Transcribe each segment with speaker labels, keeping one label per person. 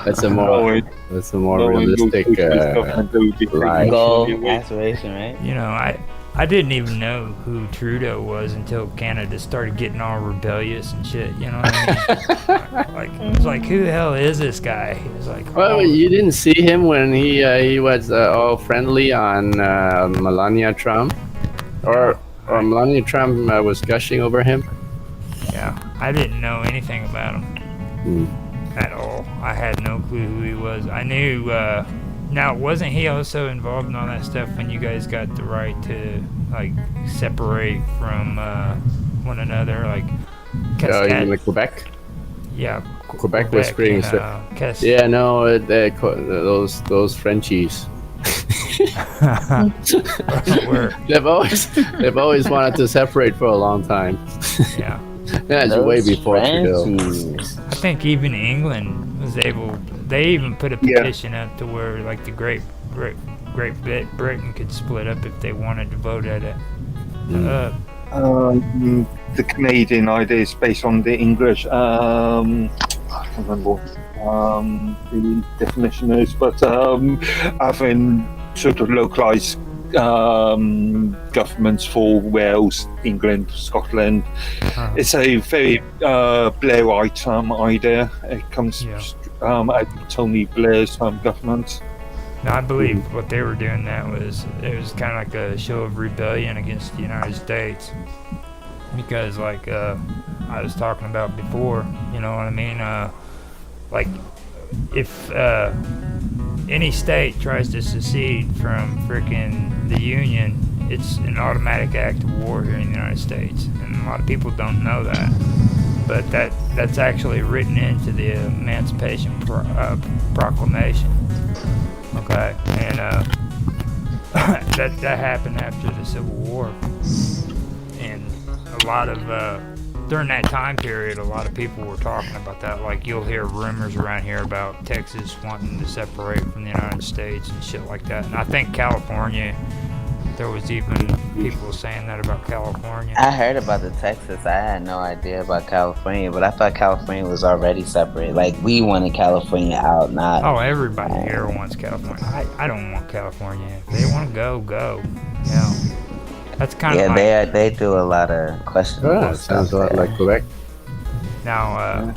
Speaker 1: That's a more realistic lie.
Speaker 2: Goal, aspiration, right?
Speaker 3: You know, I didn't even know who Trudeau was until Canada started getting all rebellious and shit. You know what I mean? Like, it was like, who the hell is this guy? He was like,
Speaker 1: Well, you didn't see him when he was all friendly on Melania Trump, or Melania Trump was gushing over him.
Speaker 3: Yeah, I didn't know anything about him at all. I had no clue who he was. I knew. Now, wasn't he also involved in all that stuff when you guys got the right to like separate from one another, like?
Speaker 1: In Quebec.
Speaker 3: Yeah,
Speaker 1: Quebec was creating stuff. Yeah, no, those Frenchies. they've always wanted to separate for a long time.
Speaker 3: Yeah.
Speaker 1: That's way before Trudeau.
Speaker 3: I think even England was able. They even put a petition up to where like the Great Britain could split up if they wanted to vote at it.
Speaker 4: The Canadian idea is based on the English. I can't remember what the definition is, but having sort of localised governments for Wales, England, Scotland. It's a very Blairite idea. It comes out of Tony Blair's government.
Speaker 3: Now, I believe what they were doing it was kind of like a show of rebellion against the United States, because like I was talking about before, you know what I mean? Like if any state tries to secede from frickin' the Union, it's an automatic act of war here in the United States, and a lot of people don't know that. But that's actually written into the Emancipation Proclamation. Okay, and that happened after the Civil War, and a lot of during that time period, a lot of people were talking about that. Like, you'll hear rumors around here about Texas wanting to separate from the United States and shit like that. And I think California, there was even people saying that about California.
Speaker 2: I heard about the Texas. I had no idea about California, but I thought California was already separate. Like, we wanted California out, not...
Speaker 3: Oh, everybody here wants California. I don't want California. If they want to go. You know, that's kind of like...
Speaker 2: they do a lot of questionable stuff.
Speaker 1: Sounds a lot like Quebec.
Speaker 3: Now,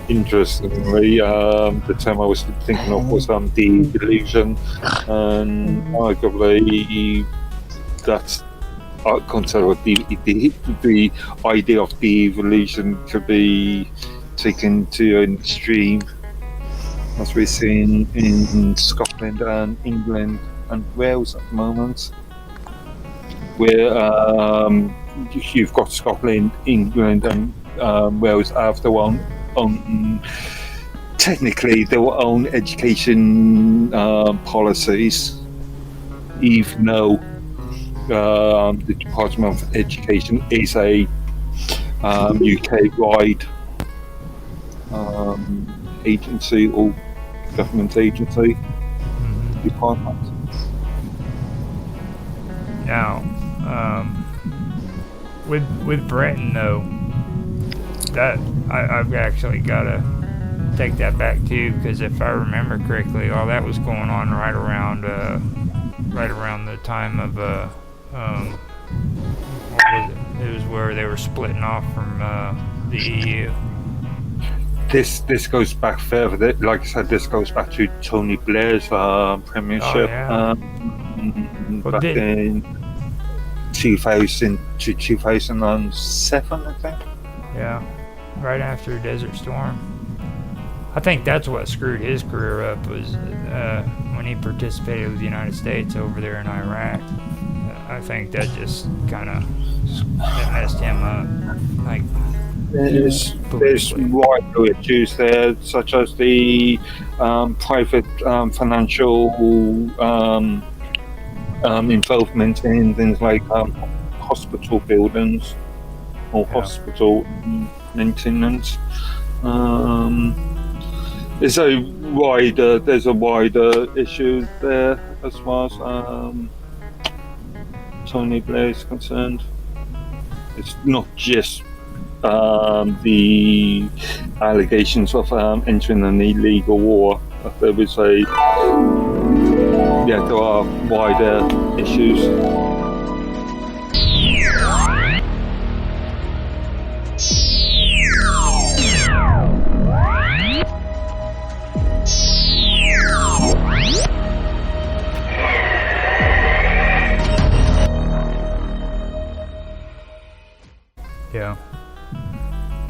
Speaker 4: interestingly, the term I was thinking of was delusion, and arguably that's consider the idea of devolution could be taken to an extreme, as we're seeing in Scotland and England and Wales at the moment, where you've got Scotland, England, and Wales have their own technically their own education policies, even though the Department of Education is a UK-wide agency or government agency department.
Speaker 3: Now, with Britain though, that I've actually got to take that back too, because if I remember correctly, all that was going on right around the time of what was it? It was where they were splitting off from the EU.
Speaker 4: This goes back further. Like I said, this goes back to Tony Blair's premiership back in 2000 to 2007, I think.
Speaker 3: Yeah, right after Desert Storm. I think that's what screwed his career up, was when he participated with the United States over there in Iraq. I think that just kind of messed him up. Like,
Speaker 4: there's wider issues there, such as the private financial involvement in things like hospital buildings or hospital maintenance. There's a wider issue there as far as Tony Blair is concerned. It's not just the allegations of entering an illegal war. There was there are wider issues.
Speaker 3: Yeah.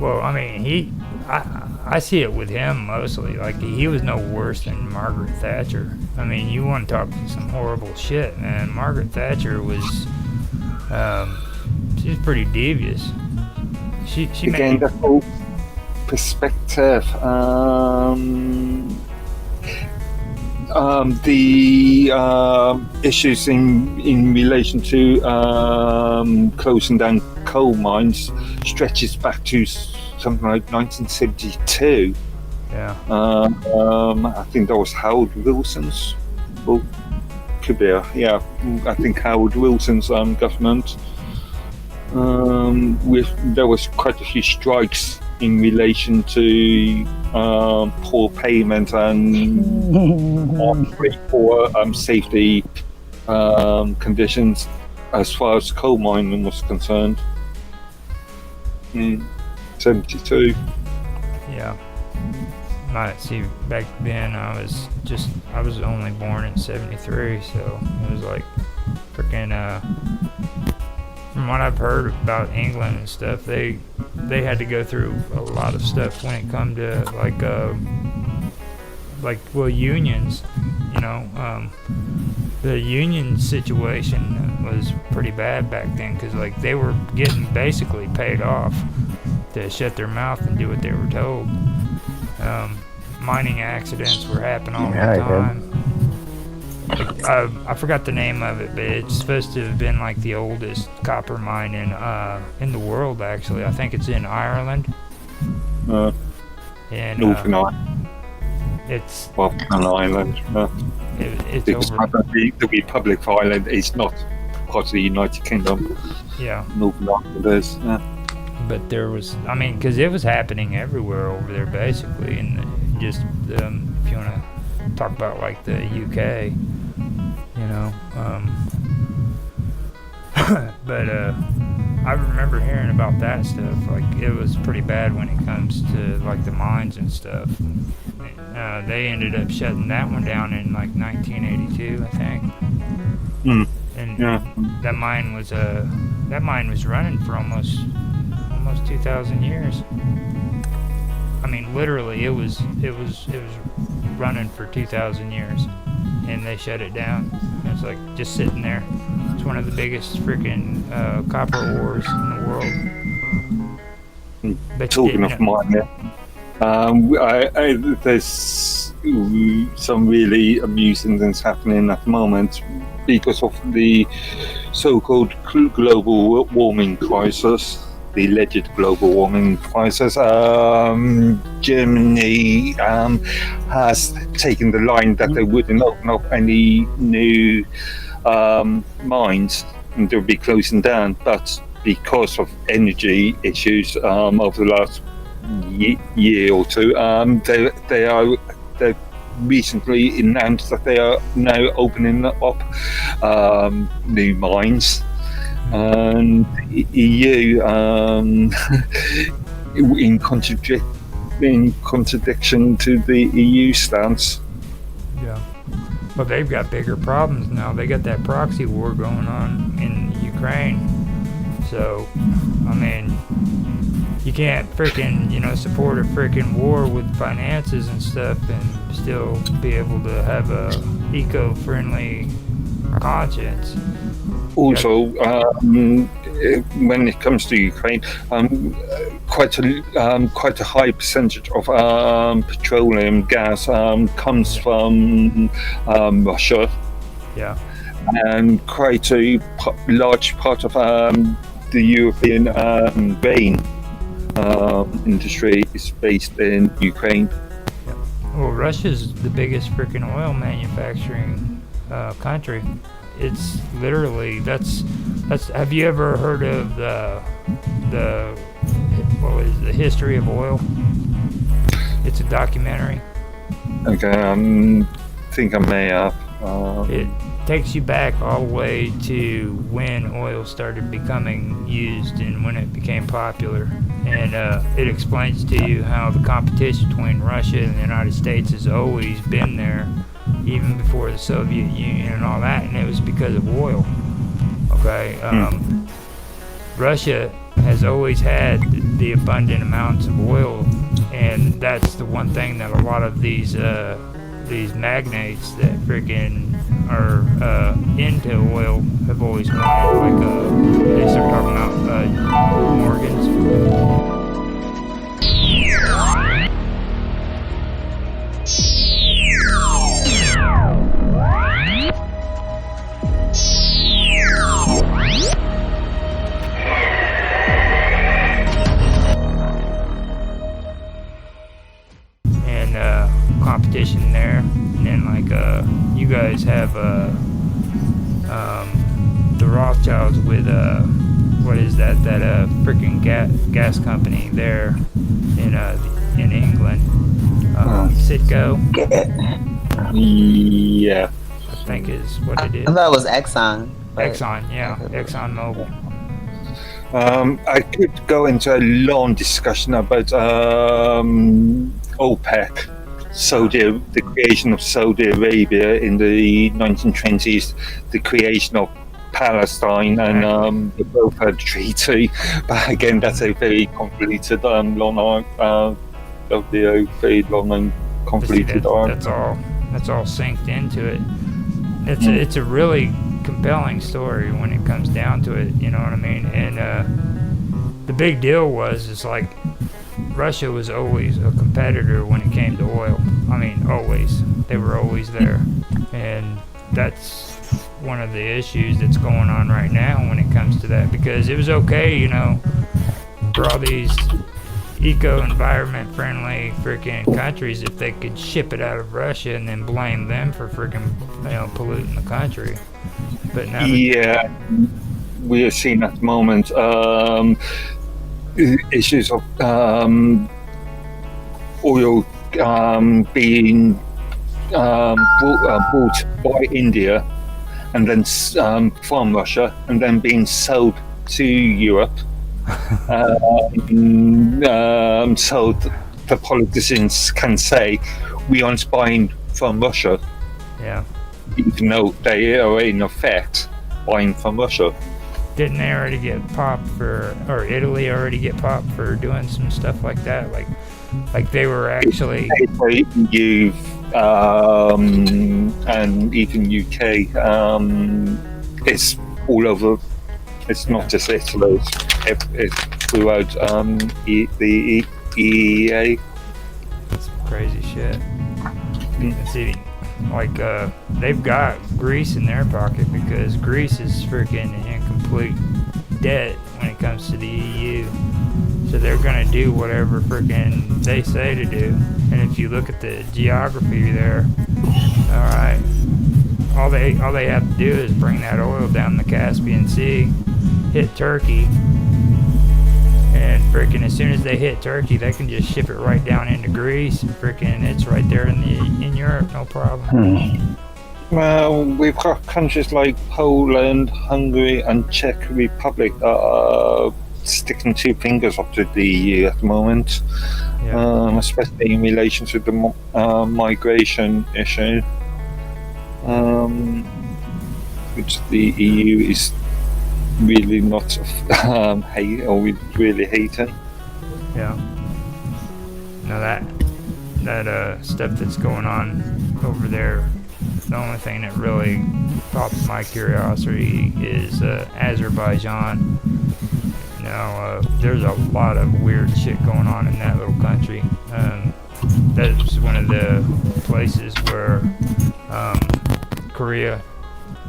Speaker 3: Well, I mean, I see it with him mostly. Like, he was no worse than Margaret Thatcher. I mean, you want to talk some horrible shit, man. Margaret Thatcher was, she was pretty devious. She
Speaker 4: Again, the whole perspective. The issues in relation to closing down coal mines stretches back to something like 1972.
Speaker 3: Yeah.
Speaker 4: I think that was Howard Wilson's. Well, could be. I think Howard Wilson's government. There was quite a few strikes in relation to poor payment and poor safety conditions as far as coal mining was concerned. 72.
Speaker 3: Yeah. See, back then I was only born in 73, so it was like freaking from what I've heard about England and stuff, they had to go through a lot of stuff when it come to unions, you know. The union situation was pretty bad back then because like they were getting basically paid off to shut their mouth and do what they were told. Mining accidents were happening all the time. I forgot the name of it, but it's supposed to have been like the oldest copper mine in the world. Actually, I think it's in Ireland. And
Speaker 4: Northern Ireland.
Speaker 3: It's
Speaker 4: Ireland.
Speaker 3: It's
Speaker 4: because
Speaker 3: over.
Speaker 4: The Republic of Ireland is not part of the United Kingdom.
Speaker 3: Yeah.
Speaker 4: Northern Ireland is.
Speaker 3: But there was, I mean, because it was happening everywhere over there, basically, and just if you want to talk about like the UK, you know. But I remember hearing about that stuff. Like it was pretty bad when it comes to like the mines and stuff. They ended up shutting that one down in like 1982, I think. And that mine was running for almost 2,000 years. I mean, literally, it was running for 2,000 years, and they shut it down. It's like just sitting there. It's one of the biggest freaking copper ores in the world.
Speaker 4: Talking of mining, there's some really amusing things happening at the moment because of the so-called global warming crisis. The alleged global warming crisis. Germany has taken the line that they wouldn't open up any new mines and they'll be closing down. But because of energy issues over the last year or two, they've recently announced that they are now opening up new mines. And EU, in contradiction to the EU stance.
Speaker 3: Yeah. Well, they've got bigger problems now. They got that proxy war going on in Ukraine. So, I mean, you can't freaking, support a freaking war with finances and stuff and still be able to have a eco-friendly conscience.
Speaker 4: Also, when it comes to Ukraine, quite a high percentage of petroleum gas comes from Russia.
Speaker 3: Yeah.
Speaker 4: And quite a large part of the European grain industry is based in Ukraine.
Speaker 3: Yeah. Well, Russia's the biggest freaking oil manufacturing country. It's literally that's. Have you ever heard of the what was it, The History of Oil. It's a documentary.
Speaker 4: Okay, think I may have.
Speaker 3: It takes you back all the way to when oil started becoming used and when it became popular. And it explains to you how the competition between Russia and the United States has always been there, even before the Soviet Union and all that, and it was because of oil. Okay, Russia has always had the abundant amounts of oil, and that's the one thing that a lot of these magnates that freaking are into oil have always wanted. Like they start talking about Morgans. Competition there, and then like you guys have the Rothschilds with what is that freaking gas company there in England, Citgo,
Speaker 4: Yeah.
Speaker 3: I think is what it is.
Speaker 2: I thought it was Exxon.
Speaker 3: Exxon, yeah, Exxon Mobil.
Speaker 4: I could go into a long discussion about OPEC. The creation of Saudi Arabia in the 1920s, the creation of Palestine, and the Belfast Treaty. But again, that's a very convoluted, long arc. That'll be a very long and convoluted arc.
Speaker 3: That's all synced into it. It's a really compelling story when it comes down to it. You know what I mean? And the big deal is like, Russia was always a competitor when it came to oil. I mean, always. They were always there. And that's one of the issues that's going on right now when it comes to that. Because it was okay, you know, for all these eco-environment friendly freaking countries if they could ship it out of Russia and then blame them for freaking, you know, polluting the country. But now
Speaker 4: we are seeing at the moment issues of oil being bought by India and then from Russia and then being sold to Europe. So the politicians can say we aren't buying from Russia, even though they are in effect buying from Russia.
Speaker 3: Didn't they already get popped or Italy already get popped for doing some stuff like that? Like they were actually
Speaker 4: EU and even UK. It's all over. It's not just Italy. It's throughout the EEA.
Speaker 3: That's some crazy shit. See, like they've got Greece in their pocket because Greece is freaking in complete debt when it comes to the EU. So they're gonna do whatever freaking they say to do. And if you look at the geography there, all right, all they have to do is bring that oil down the Caspian Sea, hit Turkey, and freaking as soon as they hit Turkey, they can just ship it right down into Greece, and freaking it's right there in Europe, no problem.
Speaker 4: Well, we've got countries like Poland, Hungary, and Czech Republic that are sticking two fingers up to the EU at the moment, especially in relation to the migration issue, which the EU is really not really hating.
Speaker 3: Yeah. Now that stuff that's going on over there, the only thing that really pops my curiosity is Azerbaijan. Now, there's a lot of weird shit going on in that little country. That's one of the places where Korea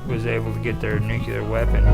Speaker 3: was able to get their nuclear weapon.